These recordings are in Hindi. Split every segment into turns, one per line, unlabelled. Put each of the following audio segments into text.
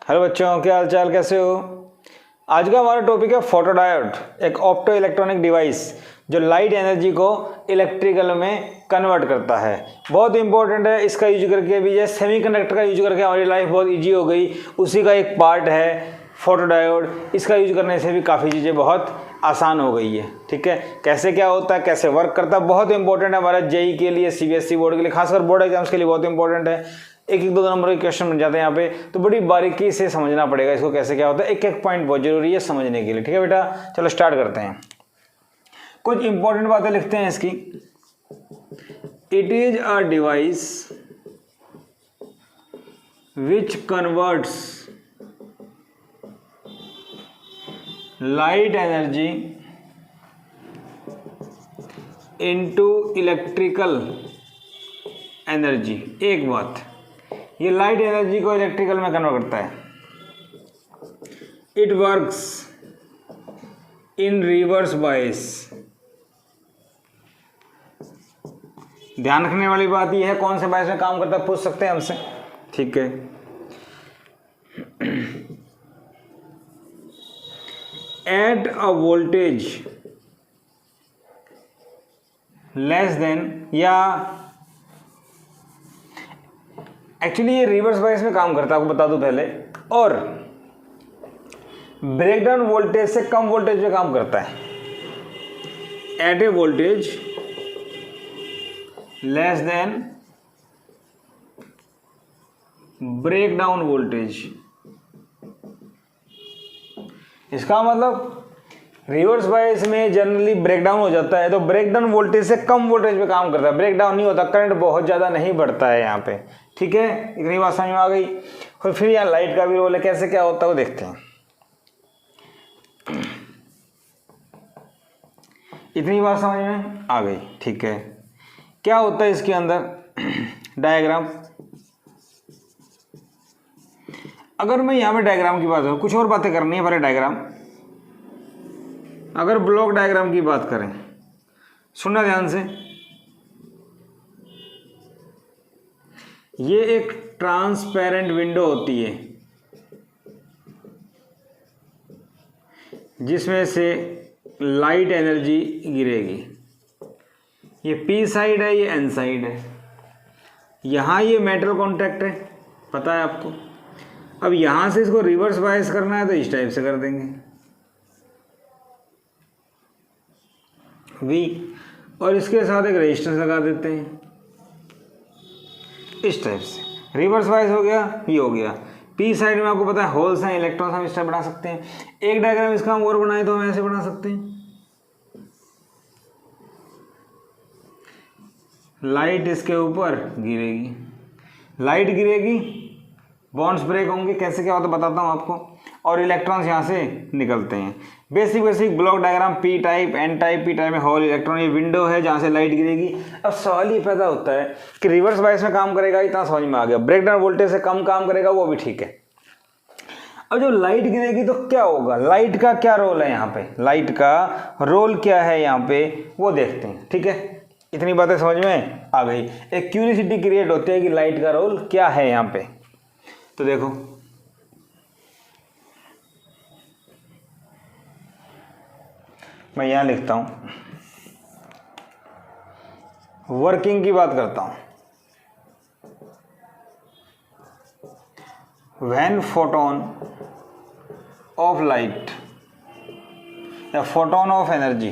हेलो बच्चों, क्या हाल चाल, कैसे हो। आज का हमारा टॉपिक है फोटोडायोड, एक ऑप्टो इलेक्ट्रॉनिक डिवाइस जो लाइट एनर्जी को इलेक्ट्रिकल में कन्वर्ट करता है। बहुत इंपॉर्टेंट है। इसका यूज करके भी जैसे सेमीकंडक्टर का यूज करके हमारी लाइफ बहुत इजी हो गई, उसी का एक पार्ट है फोटोडायोड। इसका यूज करने से भी काफ़ी चीज़ें बहुत आसान हो गई है। ठीक है, कैसे क्या होता है, कैसे वर्क करता है, बहुत इंपॉर्टेंट है हमारा जेई के लिए, सीबीएसई बोर्ड के लिए, खासकर बोर्ड एग्जाम्स के लिए बहुत इंपॉर्टेंट है। एक एक दो नंबर के क्वेश्चन बन जाते हैं यहाँ पे, तो बड़ी बारीकी से समझना पड़ेगा इसको, कैसे क्या होता है। एक एक पॉइंट बहुत जरूरी है समझने के लिए। ठीक है बेटा, चलो स्टार्ट करते हैं। कुछ इंपॉर्टेंट बातें लिखते हैं इसकी। It is a device which converts light energy into electrical energy. एक बात, ये लाइट एनर्जी को इलेक्ट्रिकल में कन्वर्ट करता है। It works in reverse bias. ध्यान रखने वाली बात यह है, कौन से बायस में काम करता है पूछ सकते हैं हमसे। ठीक है, at a voltage less then, या एक्चुअली ये रिवर्स बायस में काम करता है, आपको बता दूं पहले, और ब्रेकडाउन वोल्टेज से कम वोल्टेज पे काम करता है। At a voltage less than breakdown voltage. इसका मतलब रिवर्स बायस में जनरली ब्रेकडाउन हो जाता है, तो ब्रेकडाउन वोल्टेज से कम वोल्टेज पे काम करता है। ब्रेकडाउन नहीं होता, करंट बहुत ज़्यादा नहीं बढ़ता है यहाँ पे। ठीक है, इतनी बात समझ में आ गई। फिर यहाँ लाइट का भी रोल है, कैसे क्या होता है वो देखते हैं। इतनी बात समझ में आ गई। ठीक है, क्या होता है इसके अंदर डायग्राम। अगर मैं यहाँ पे डायग्राम की बात करूँ, कुछ और बातें करनी है पहले डायग्राम। अगर ब्लॉक डायग्राम की बात करें, सुनना ध्यान से, ये एक ट्रांसपेरेंट विंडो होती है जिसमें से लाइट एनर्जी गिरेगी। ये पी साइड है, ये एन साइड है। यहाँ ये मेटल कॉन्टैक्ट है, पता है आपको। अब यहाँ से इसको रिवर्स बायस करना है तो इस टाइप से कर देंगे V, और इसके साथ एक रेजिस्टेंस लगा देते हैं इस टाइप से। रिवर्स बायस हो गया, ये हो गया। पी साइड में आपको पता है होल्स हैं, इलेक्ट्रॉन्स हम इस टाइप बना सकते हैं। एक डायग्राम इसका हम और बनाए तो हम ऐसे बना सकते हैं। लाइट इसके ऊपर गिरेगी, लाइट गिरेगी, बॉन्ड्स ब्रेक होंगे, कैसे क्या होता है बताता हूँ आपको, और इलेक्ट्रॉन्स यहाँ से निकलते हैं। Basic block diagram, P type, N type. P type में होल, इलेक्ट्रॉन, ये विंडो है जहाँ से लाइट गिरेगी। अब सवाल ये पैदा होता है कि रिवर्स बायस में काम करेगा, इतना समझ में आ गया। ब्रेकडाउन वोल्टेज से कम काम करेगा, वो भी ठीक है। अब जब लाइट गिरेगी तो क्या होगा, लाइट का क्या रोल है यहाँ पे, लाइट का रोल क्या है यहाँ पे वो देखते हैं। ठीक है, इतनी बातें समझ में आ गई। एक क्यूरियोसिटी क्रिएट होती है कि लाइट का रोल क्या है यहाँ पे। तो देखो, मैं यहां लिखता हूं, वर्किंग की बात करता हूं। व्हेन फोटोन ऑफ लाइट या photon of energy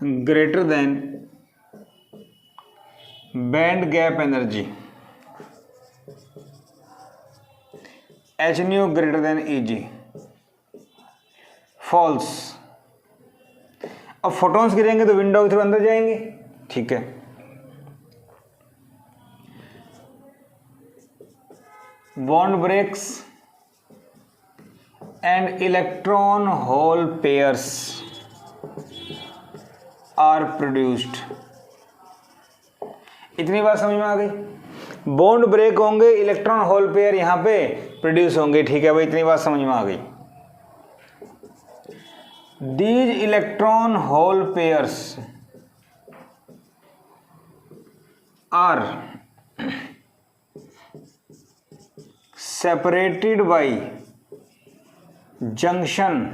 greater than band gap energy, H nu greater than Eg, falls. अब फोटॉन्स गिरेंगे तो विंडो के थ्रू अंदर जाएंगे। ठीक है, bond breaks and electron hole pairs are produced. इतनी बात समझ में आ गई। बॉन्ड ब्रेक होंगे, इलेक्ट्रॉन होल पेयर यहां पे प्रोड्यूस होंगे। ठीक है भाई, इतनी बात समझ में आ गई। These electron hole pairs are separated by junction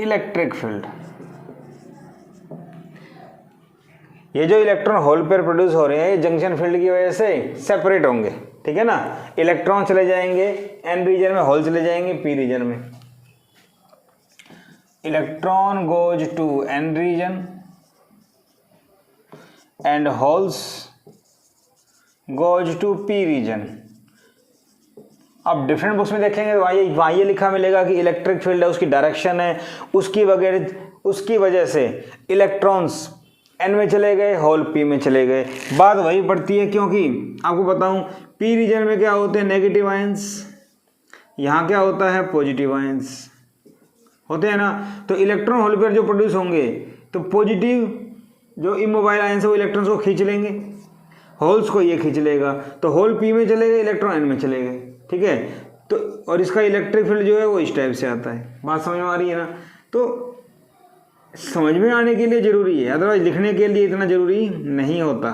electric field. ये जो इलेक्ट्रॉन होल पेयर प्रोड्यूस हो रहे हैं ये जंक्शन फील्ड की वजह से सेपरेट होंगे, ठीक है ना। इलेक्ट्रॉन चले जाएंगे एन रीजन में, होल चले जाएंगे पी रीजन में। Electron goes to N region and holes goes to P region. अब डिफरेंट बुक्स में देखेंगे तो वहाँ ये लिखा मिलेगा कि इलेक्ट्रिक फील्ड है, उसकी डायरेक्शन है, उसकी वजह से इलेक्ट्रॉन्स एन में चले गए, होल पी में चले गए। बात वही पड़ती है, क्योंकि आपको बताऊं पी रीजन में क्या होते हैं नेगेटिव आयंस, यहाँ क्या होता है पॉजिटिव आयंस होते हैं ना। तो इलेक्ट्रॉन होल पेयर जो प्रोड्यूस होंगे तो पॉजिटिव जो इमोबाइल आयंस है वो इलेक्ट्रॉन्स को खींच लेंगे, होल्स को ये खींच लेगा, तो होल पी में चले गए, इलेक्ट्रॉन एन में चले गए, ठीक है। तो और इसका इलेक्ट्रिक फील्ड जो है वो इस टाइप से आता है। बात समझ में आ रही है ना। तो समझ में आने के लिए ज़रूरी है, अदरवाइज लिखने के लिए इतना ज़रूरी नहीं होता।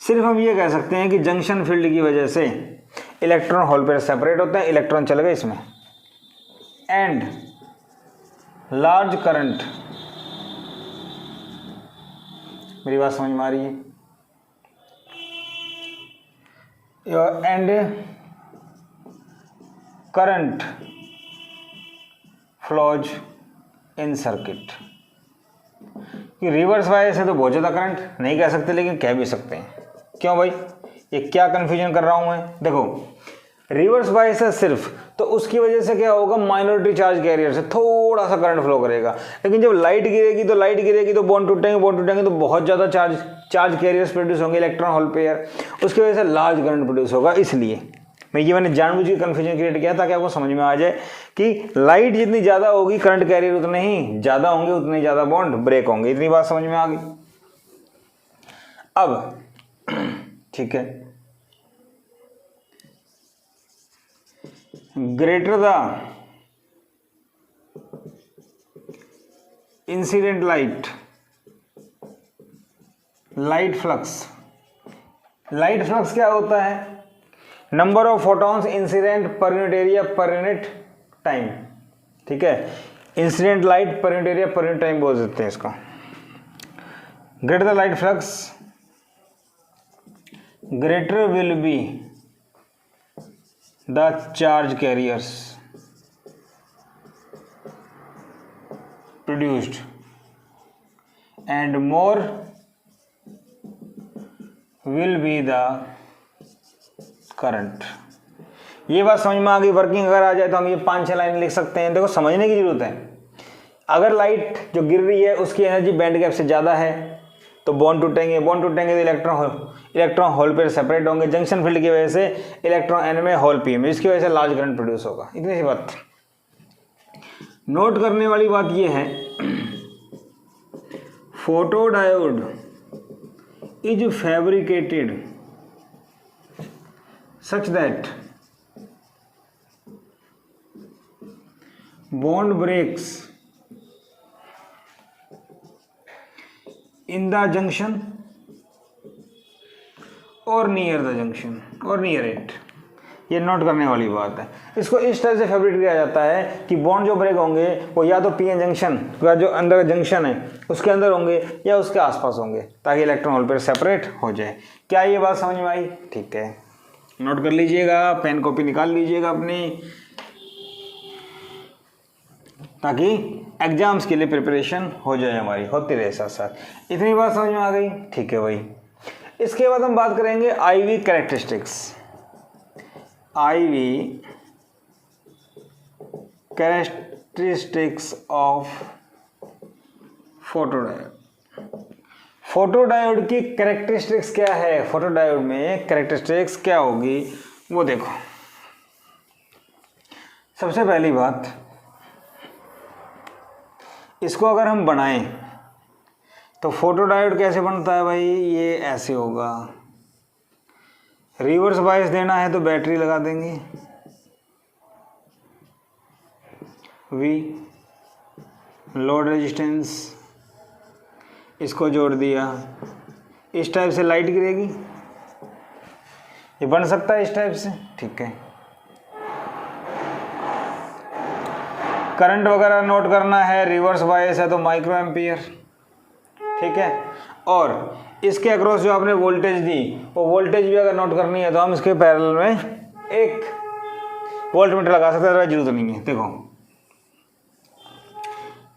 सिर्फ हम ये कह सकते हैं कि जंक्शन फील्ड की वजह से इलेक्ट्रॉन होल पेयर सेपरेट होते हैं, इलेक्ट्रॉन चले गए इसमें, एंड लार्ज करंट, मेरी बात समझ में आ रही है, and current flows in circuit. कि रिवर्स वायर से तो बहुत ज़्यादा करंट नहीं कह सकते, लेकिन कह भी सकते हैं। क्यों भाई, ये क्या कन्फ्यूजन कर रहा हूँ मैं। देखो रिवर्स बायस है सिर्फ, तो उसकी वजह से क्या होगा, माइनॉरिटी चार्ज कैरियर से थोड़ा सा करंट फ्लो करेगा। लेकिन जब लाइट गिरेगी तो बॉन्ड टूटेंगे तो बहुत ज़्यादा चार्ज कैरियर्स प्रोड्यूस होंगे, इलेक्ट्रॉन होल पेयर, उसकी वजह से लार्ज करंट प्रोड्यूस होगा। इसलिए मैंने जानबूझ के कन्फ्यूजन क्रिएट किया ताकि आपको समझ में आ जाए कि लाइट जितनी ज़्यादा होगी करंट कैरियर उतने ही ज़्यादा होंगे, उतने ज़्यादा बॉन्ड ब्रेक होंगे। इतनी बात समझ में आ गई। अब ठीक है, greater the incident light flux क्या होता है, number of photons incident per unit area per unit time, ठीक है। इंसिडेंट लाइट पर unit area per unit time बोल सकते हैं इसको। Greater the light flux greater will be the charge carriers produced and more will be the current। ये बात समझ में आ गई। वर्किंग अगर आ जाए तो हम ये 5-6 लाइन लिख सकते हैं। देखो समझने की जरूरत है। अगर लाइट जो गिर रही है उसकी एनर्जी बैंड गैप से ज़्यादा है तो बॉन्ड टूटेंगे तो इलेक्ट्रॉन होल पेयर सेपरेट होंगे। जंक्शन फील्ड की वजह से इलेक्ट्रॉन एन में, होल पी में, इसकी वजह से लार्ज करंट प्रोड्यूस होगा। इतनी सी बात। नोट करने वाली बात यह है, photodiode is fabricated such that bond breaks in the junction or near the junction or near it। ये नोट करने वाली बात है। इसको इस तरह से फैब्रिकेट किया जाता है कि बॉन्ड जो ब्रेक होंगे वो या तो पीएन जंक्शन का जो अंदर जंक्शन है उसके अंदर होंगे या उसके आसपास होंगे ताकि इलेक्ट्रॉन होल पेयर सेपरेट हो जाए। क्या ये बात समझ में आई? ठीक है, नोट कर लीजिएगा, पेन कॉपी निकाल लीजिएगा अपनी, ताकि एग्जाम्स के लिए प्रिपरेशन हो जाए हमारी, होती रहे साथ साथ। इतनी बात समझ में आ गई? ठीक है भाई। इसके बाद हम बात करेंगे IV characteristics. IV characteristics of photodiode. Photodiode की कैरेक्टरिस्टिक्स क्या है, फोटोडायोड में कैरेक्टरिस्टिक्स क्या होगी वो देखो। सबसे पहली बात, इसको अगर हम बनाएं तो फोटोडायोड कैसे बनता है भाई? ये ऐसे होगा। रिवर्स बायस देना है तो बैटरी लगा देंगे V, लोड रेजिस्टेंस, इसको जोड़ दिया, इस टाइप से लाइट गिरेगी, ये बन सकता है इस टाइप से, ठीक है। करंट वगैरह नोट करना है, रिवर्स बायस है तो माइक्रो एम्पियर, ठीक है। और इसके अक्रॉस जो आपने वोल्टेज दी वो वोल्टेज भी अगर नोट करनी है तो हम इसके पैरेलल में एक वोल्टमीटर लगा सकते हैं, जरूरत नहीं है। देखो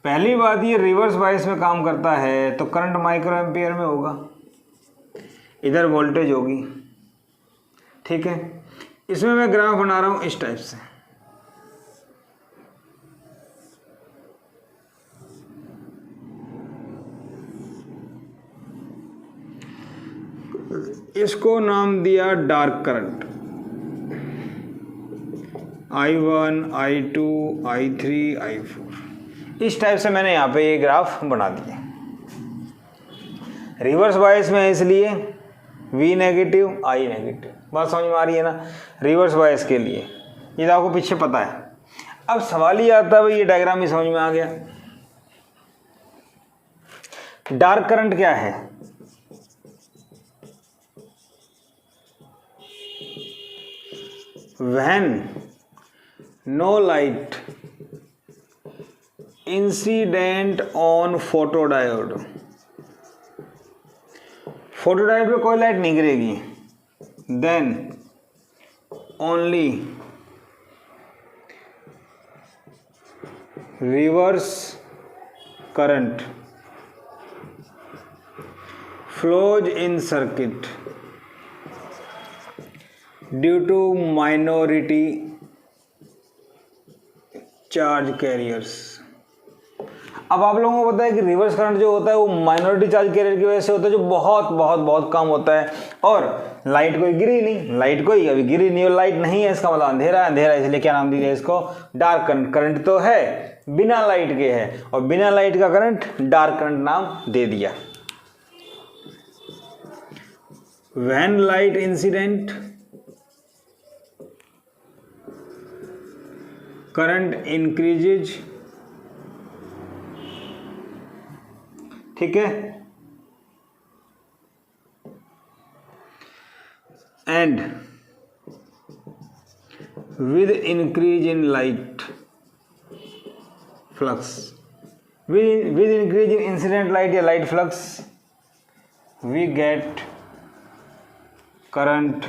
पहली बात, ये रिवर्स बायस में काम करता है तो करंट माइक्रो एम्पियर में होगा, इधर वोल्टेज होगी, ठीक है। इसमें मैं ग्राफ बना रहा हूं इस टाइप से, इसको नाम दिया dark current, I1, I2, I3, I4। इस टाइप से मैंने यहाँ पे ये ग्राफ बना दिया। रिवर्स बायस में है इसलिए V नेगेटिव, I नेगेटिव। बात समझ में आ रही है ना, रिवर्स बायस के लिए ये तो आपको पीछे पता है। अब सवाल ये आता है भाई, ये डायग्राम ही समझ में आ गया, डार्क करंट क्या है? when no light incident on photodiode, photodiode पे कोई लाइट नहीं गिरेगी, then only reverse current flows in circuit due to minority charge carriers. अब आप लोगों को पता है कि रिवर्स करंट जो होता है वो माइनॉरिटी चार्ज कैरियर की वजह से होता है, जो बहुत बहुत बहुत कम होता है। और लाइट कोई गिरी नहीं, लाइट कोई अभी गिरी नहीं और लाइट नहीं है, इसका मतलब अंधेरा है, अंधेरा इसलिए क्या नाम दिया इसको? Dark current. करंट तो है, बिना लाइट के है, और बिना लाइट का करंट डार्क करंट नाम दे दिया। When light incident current increases, ठीक है, and with increase in light flux, with increase in incident light या light flux we get current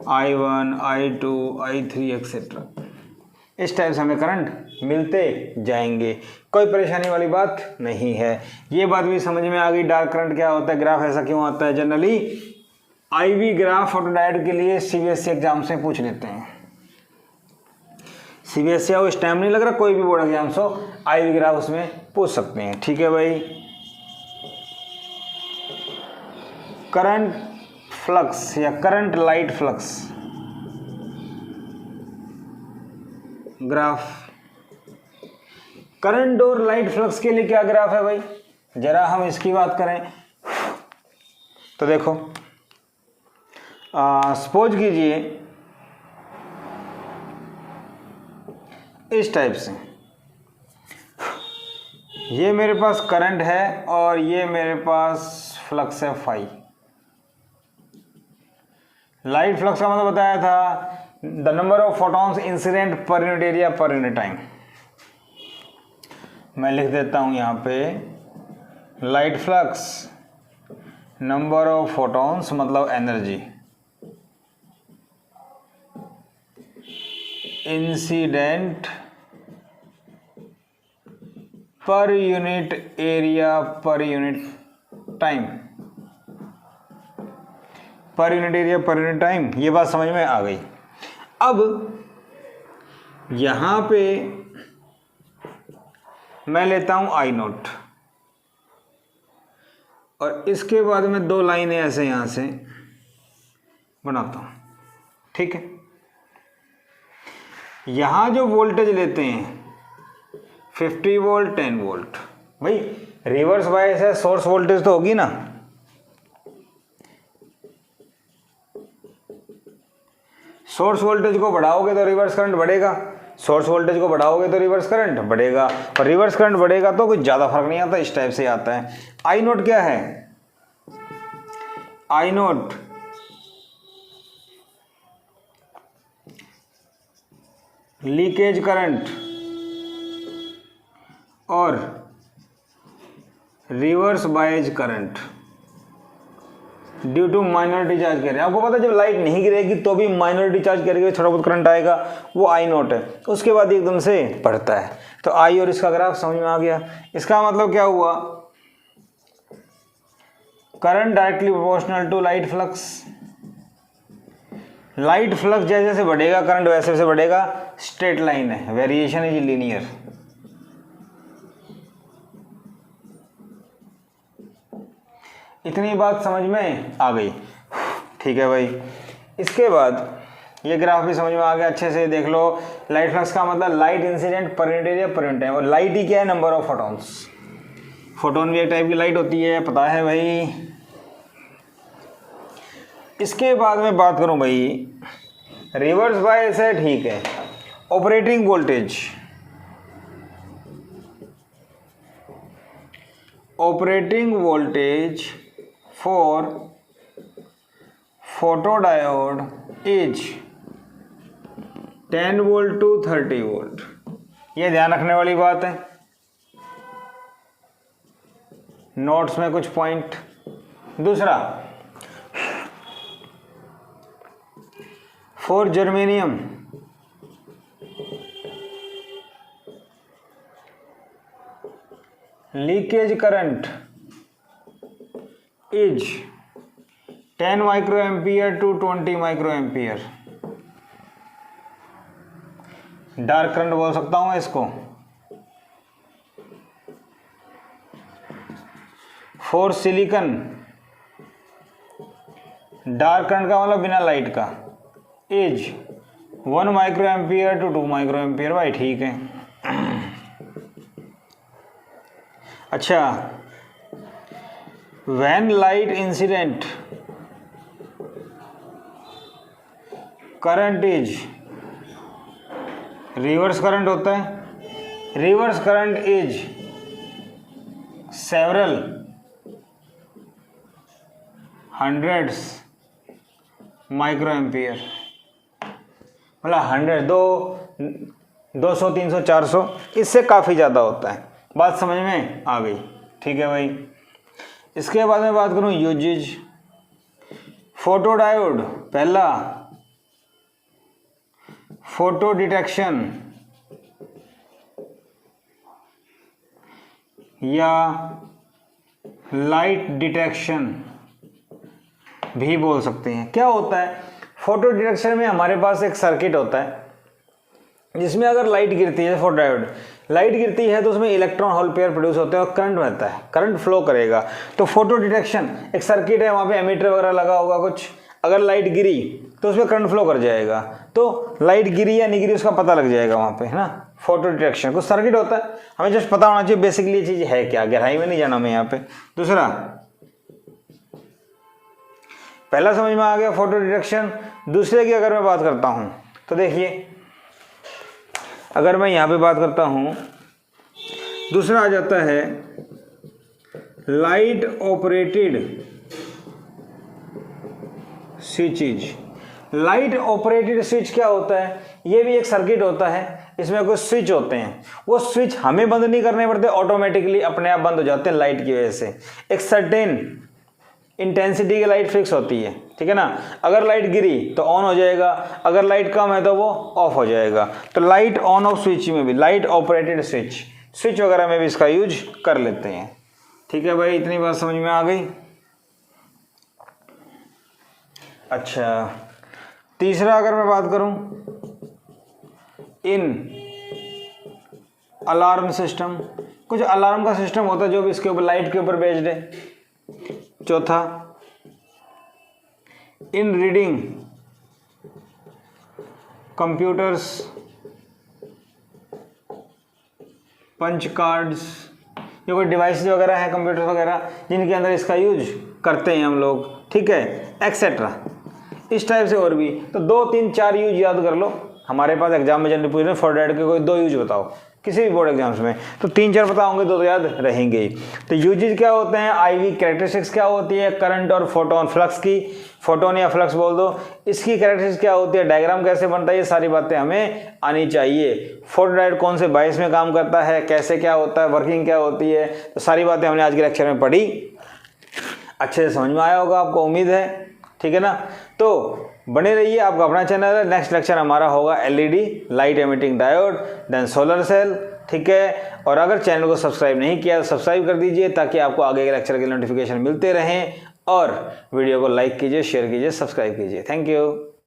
I1, I2, I3 etcetera. इस टाइप से हमें करंट मिलते जाएंगे, कोई परेशानी वाली बात नहीं है। ये बात भी समझ में आ गई, डार्क करंट क्या होता है, ग्राफ ऐसा क्यों आता है। जनरली IV ग्राफ फोटोडायोड के लिए CBSE एग्जाम से पूछ लेते हैं। CBSE हो इस टाइम नहीं लग रहा, कोई भी बोर्ड एग्जाम हो IV ग्राफ उसमें पूछ सकते हैं, ठीक है भाई। करंट फ्लक्स या current light flux graph, current और लाइट फ्लक्स के लिए क्या ग्राफ है भाई, जरा हम इसकी बात करें तो देखो, सपोज कीजिए इस टाइप से, ये मेरे पास करंट है और ये मेरे पास फ्लक्स है फाई। लाइट फ्लक्स का मतलब बताया था the number of photons incident per unit area per unit time. मैं लिख देता हूं यहां पे light flux number of photons मतलब energy, incident per unit area per unit time, per unit area per unit time. ये बात समझ में आ गई। अब यहां पे मैं लेता हूं I0 और इसके बाद में दो लाइनें ऐसे यहां से बनाता हूं, ठीक है। यहां जो वोल्टेज लेते हैं 50 वोल्ट 10 वोल्ट, भाई रिवर्स बायस है, सोर्स वोल्टेज तो होगी ना, सोर्स वोल्टेज को बढ़ाओगे तो रिवर्स करंट बढ़ेगा, सोर्स वोल्टेज को बढ़ाओगे तो रिवर्स करंट बढ़ेगा, और रिवर्स करंट बढ़ेगा तो कुछ ज़्यादा फर्क नहीं आता, इस टाइप से आता है। I0 क्या है? I0 लीकेज करंट और reverse bias current due to minority charge करें। आपको पता है जब लाइट नहीं गिरेगी तो भी माइनॉरिटी चार्ज करेगी, थोड़ा बहुत करंट आएगा, वो आई नॉट है, उसके बाद एकदम से बढ़ता है। तो आई और इसका ग्राफ समझ में आ गया। इसका मतलब क्या हुआ, current directly proportional to light flux. Light flux जैसे जैसे बढ़ेगा करंट वैसे वैसे बढ़ेगा, स्ट्रेट लाइन है, वेरिएशन इज लीनियर। इतनी बात समझ में आ गई, ठीक है भाई। इसके बाद ये ग्राफ भी समझ में आ गया, अच्छे से देख लो। लाइट फ्लक्स का मतलब light incident per unit area per unit time, और लाइट ही क्या है, नंबर ऑफ फोटॉन्स। फोटोन भी एक टाइप की लाइट होती है, पता है भाई। इसके बाद में बात करूं भाई, रिवर्स बायस है, ठीक है। Operating voltage, operating voltage for photodiode is 10 volt to 30 volt. ये ध्यान रखने वाली बात है, नोट्स में कुछ पॉइंट। दूसरा, for germanium leakage current is 10 micro ampere to 20 micro ampere. Dark current बोल सकता हूं इसको। फॉर सिलिकॉन डार्क करंट का मतलब बिना लाइट का, is 1 micro ampere to 2 micro ampere. भाई ठीक है। अच्छा, when light incident current is, reverse current होता है, reverse current is several hundreds micro ampere. मतलब 200 300 400, इससे काफ़ी ज़्यादा होता है। बात समझ में आ गई, ठीक है भाई। इसके बाद में बात करूं यूजेज, फोटोडायोड पहला, फोटो डिटेक्शन या लाइट डिटेक्शन भी बोल सकते हैं। क्या होता है फोटो डिटेक्शन में, हमारे पास एक सर्किट होता है जिसमें अगर लाइट गिरती है, फोटोडायोड लाइट गिरती है तो उसमें इलेक्ट्रॉन होल पेयर प्रोड्यूस होते हैं और करंट रहता है, करंट फ्लो करेगा। तो फोटो डिटेक्शन एक सर्किट है, वहाँ पे एमीटर वगैरह लगा होगा कुछ, अगर लाइट गिरी तो उसमें करंट फ्लो कर जाएगा, तो लाइट गिरी या नहीं गिरी उसका पता लग जाएगा वहाँ पे, है ना। फोटो डिटेक्शन कुछ सर्किट होता है, हमें जस्ट पता होना चाहिए बेसिकली ये चीज़ है क्या, गहराई में नहीं जाना मैं यहाँ पे। दूसरा, पहला समझ में आ गया फोटो डिटेक्शन। दूसरे की अगर मैं बात करता हूँ तो देखिए, अगर मैं यहाँ पे बात करता हूँ, दूसरा आ जाता है light operated switches. Light operated switch क्या होता है, ये भी एक सर्किट होता है, इसमें कुछ स्विच होते हैं, वो स्विच हमें बंद नहीं करने पड़ते, ऑटोमेटिकली अपने आप बंद हो जाते हैं लाइट की वजह से। एक सर्टेन इंटेंसिटी की लाइट फिक्स होती है, ठीक है ना। अगर लाइट गिरी तो ऑन हो जाएगा, अगर लाइट कम है तो वो ऑफ हो जाएगा। तो लाइट ऑन ऑफ स्विच में भी, लाइट ऑपरेटेड स्विच वगैरह में भी इसका यूज कर लेते हैं, ठीक है भाई। इतनी बात समझ में आ गई। अच्छा, तीसरा अगर मैं बात करूं, इन अलार्म सिस्टम, कुछ अलार्म का सिस्टम होता है जो भी इसके ऊपर लाइट के ऊपर बेस्ड है। चौथा, in reading computers, punch cards, जो कोई डिवाइस वगैरह है कंप्यूटर वगैरह जिनके अंदर इसका यूज करते हैं हम लोग, ठीक है, एक्सेट्रा। इस टाइप से और भी, तो 2 3 4 यूज याद कर लो। हमारे पास एग्जाम में जनरली पूछ रहे हैं फोटोडायोड के कोई 2 यूज बताओ, किसी भी बोर्ड एग्जाम्स में, तो 3-4 पता होंगे तो याद रहेंगे ही। तो यूजेज क्या होते हैं, IV कैरेक्टरिस्टिक्स क्या होती है, करंट और फोटोन फ्लक्स की, फोटोन या फ्लक्स बोल दो, इसकी कैरेक्टरिस्टिक्स क्या होती है, डायग्राम कैसे बनता है, ये सारी बातें हमें आनी चाहिए। फोटोडायोड कौन से बायस में काम करता है, कैसे क्या होता है, वर्किंग क्या होती है, तो सारी बातें हमने आज के लेक्चर में पढ़ी। अच्छे से समझ में आया होगा आपको, उम्मीद है, ठीक है ना। तो बने रहिए, आपका अपना चैनल है। नेक्स्ट लेक्चर हमारा होगा LED light emitting diode, then solar cell, ठीक है। और अगर चैनल को सब्सक्राइब नहीं किया तो सब्सक्राइब कर दीजिए ताकि आपको आगे के लेक्चर के नोटिफिकेशन मिलते रहें। और वीडियो को लाइक कीजिए, शेयर कीजिए, सब्सक्राइब कीजिए। Thank you.